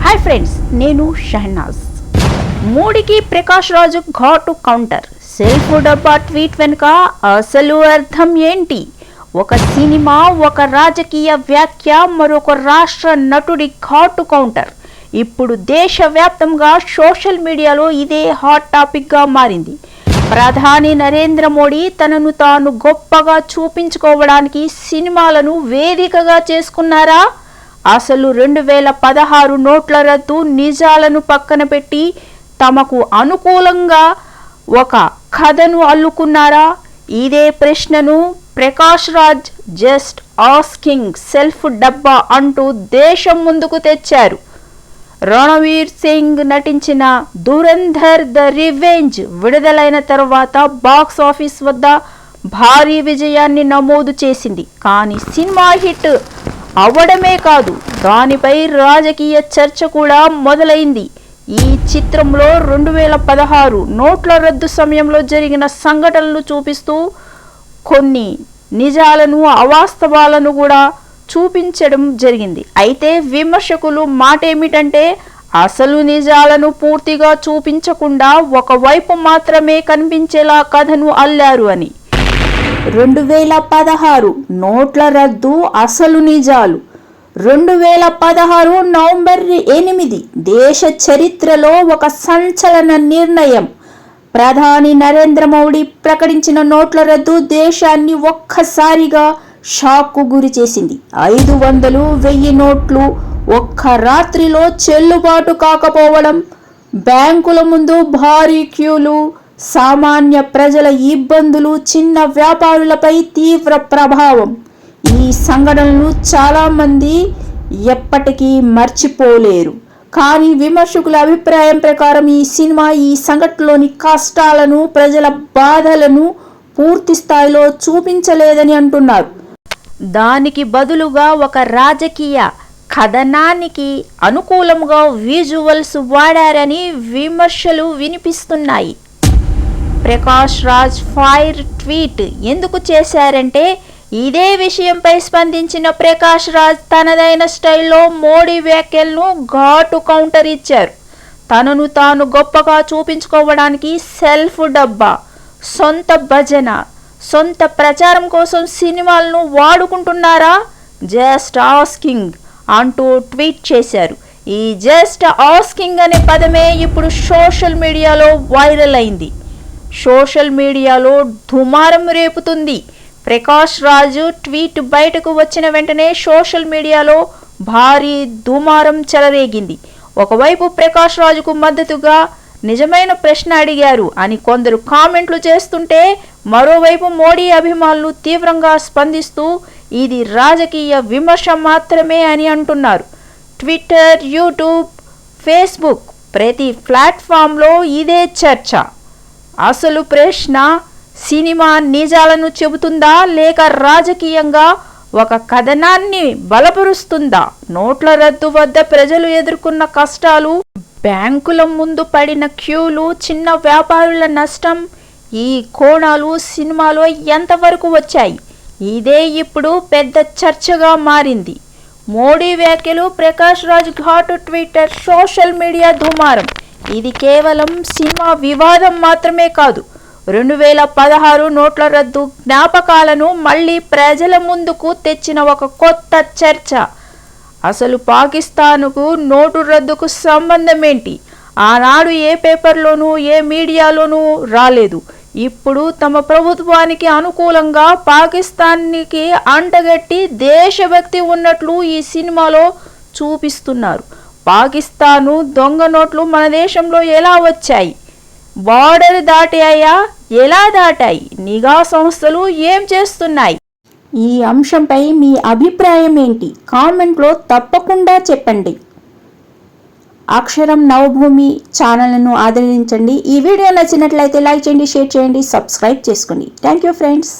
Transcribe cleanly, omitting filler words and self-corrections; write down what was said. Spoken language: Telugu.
హాయ్ ఫ్రెండ్స్, నేను షహనాజ్. మోడీకి ప్రకాష్ రాజు ఘాటు కౌంటర్. సెల్ఫ్ డబ్బా ట్వీట్ వెనుక అసలు అర్థం ఏంటి? ఒక సినిమా, ఒక రాజకీయ వ్యాఖ్య, మరొక రాష్ట్ర నటుడి ఘాటు కౌంటర్. ఇప్పుడు దేశవ్యాప్తంగా సోషల్ మీడియాలో ఇదే హాట్ టాపిక్గా మారింది. ప్రధాని నరేంద్ర మోడీ తనను తాను గొప్పగా చూపించుకోవడానికి సినిమాలను వేదికగా చేసుకున్నారా? అసలు 2016 నోట్ల రద్దు నిజాలను పక్కన పెట్టి తమకు అనుకూలంగా ఒక కథను అల్లుకున్నారా? ఇదే ప్రశ్నను Prakash Raj just asking self డబ్బా అంటూ దేశం ముందుకు తెచ్చారు. రణవీర్ సింగ్ నటించిన ధురంధర్ ద రివెంజ్ విడుదలైన తర్వాత బాక్స్ ఆఫీస్ వద్ద భారీ విజయాన్ని నమోదు చేసింది. కానీ సినిమా హిట్ అవ్వడమే కాదు, దానిపై రాజకీయ చర్చ కూడా మొదలైంది. ఈ చిత్రంలో 2016 నోట్ల రద్దు సమయంలో జరిగిన సంఘటనలు చూపిస్తూ కొన్ని నిజాలను, అవాస్తవాలను కూడా చూపించడం జరిగింది. అయితే విమర్శకులు మాట ఏమిటంటే, అసలు నిజాలను పూర్తిగా చూపించకుండా ఒకవైపు మాత్రమే కనిపించేలా కథను అల్లారు అని. 2016 నోట్ల రద్దు అసలు నిజాలు. 2016 నవంబర్ 8 దేశ చరిత్రలో ఒక సంచలన నిర్ణయం. ప్రధాని నరేంద్ర మోడీ ప్రకటించిన నోట్ల రద్దు దేశాన్ని ఒక్కసారిగా షాక్కు గురి చేసింది. 500, 1000 నోట్లు ఒక్క రాత్రిలో చెల్లుబాటు కాకపోవడం, బ్యాంకుల ముందు భారీ క్యూలు, సామాన్య ప్రజల ఇబ్బందులు, చిన్న వ్యాపారులపై తీవ్ర ప్రభావం. ఈ సంఘటనలు చాలామంది ఎప్పటికీ మర్చిపోలేరు. కానీ విమర్శకుల అభిప్రాయం ప్రకారం ఈ సినిమా ఈ సంఘటనలోని కష్టాలను, ప్రజల బాధలను పూర్తి స్థాయిలో చూపించలేదని అంటున్నారు. దానికి బదులుగా ఒక రాజకీయ కథనానికి అనుకూలంగా విజువల్స్ వాడారని విమర్శలు వినిపిస్తున్నాయి. ప్రకాష్ రాజ్ ఫైర్ ట్వీట్ ఎందుకు చేశారంటే, ఇదే విషయంపై స్పందించిన ప్రకాష్ రాజ్ తనదైన స్టైల్లో మోడీ వ్యాఖ్యలను ఘాటు కౌంటర్ ఇచ్చారు. తనను తాను గొప్పగా చూపించుకోవడానికి సెల్ఫ్ డబ్బా, సొంత భజన, సొంత ప్రచారం కోసం సినిమాలను వాడుకుంటున్నారా? జస్ట్ ఆస్కింగ్ అంటూ ట్వీట్ చేశారు. ఈ జస్ట్ ఆస్కింగ్ అనే పదమే ఇప్పుడు సోషల్ మీడియాలో వైరల్ అయింది. సోషల్ మీడియాలో దుమారం రేపుతుంది. ప్రకాష్ రాజు ట్వీట్ బయటకు వచ్చిన వెంటనే సోషల్ మీడియాలో భారీ దుమారం చెలరేగింది. ఒకవైపు ప్రకాష్ రాజుకు మద్దతుగా నిజమైన ప్రశ్న అడిగారు అని కొందరు కామెంట్లు చేస్తుంటే, మరోవైపు మోడీ అభిమానులు తీవ్రంగా స్పందిస్తూ ఇది రాజకీయ విమర్శ మాత్రమే అని అంటున్నారు. ట్విట్టర్, యూట్యూబ్, ఫేస్బుక్ ప్రతి ప్లాట్ఫామ్లో ఇదే చర్చ. అసలు ప్రశ్న, సినిమా నిజాలను చెబుతుందా లేక రాజకీయంగా ఒక కథనాన్ని బలపరుస్తుందా? నోట్ల రద్దు వద్ద ప్రజలు ఎదుర్కొన్న కష్టాలు, బ్యాంకుల ముందు పడిన క్యూలు, చిన్న వ్యాపారుల నష్టం, ఈ కోణాలు సినిమాలో ఎంతవరకు వచ్చాయి? ఇదే ఇప్పుడు పెద్ద చర్చగా మారింది. మోడీ వ్యాఖ్యలు, ప్రకాష్ రాజ్ ఘాటు ట్విట్టర్, సోషల్ మీడియా దుమారం. ఇది కేవలం సినిమా వివాదం మాత్రమే కాదు, 2016 నోట్ల రద్దు జ్ఞాపకాలను మళ్ళీ ప్రజల ముందుకు తెచ్చిన ఒక కొత్త చర్చ. అసలు పాకిస్తాన్కు నోటు రద్దుకు సంబంధం ఏంటి? ఆనాడు ఏ పేపర్లోనూ, ఏ మీడియాలోనూ రాలేదు. ఇప్పుడు తమ ప్రభుత్వానికి అనుకూలంగా పాకిస్తాన్కి అంటగట్టి దేశభక్తి ఉన్నట్లు ఈ సినిమాలో చూపిస్తున్నారు. పాకిస్తాను దొంగ నోట్లు మన దేశంలో ఎలా వచ్చాయి? బార్డర్ దాటాయా? ఎలా దాటాయి? నిఘా సంస్థలు ఏం చేస్తున్నాయి? ఈ అంశంపై మీ అభిప్రాయం ఏంటి? కామెంట్లో తప్పకుండా చెప్పండి. అక్షరం నవభూమి ఛానల్ను ఆదరించండి. ఈ వీడియో నచ్చినట్లయితే లైక్ చేయండి, షేర్ చేయండి, సబ్స్క్రైబ్ చేసుకోండి. Thank you friends.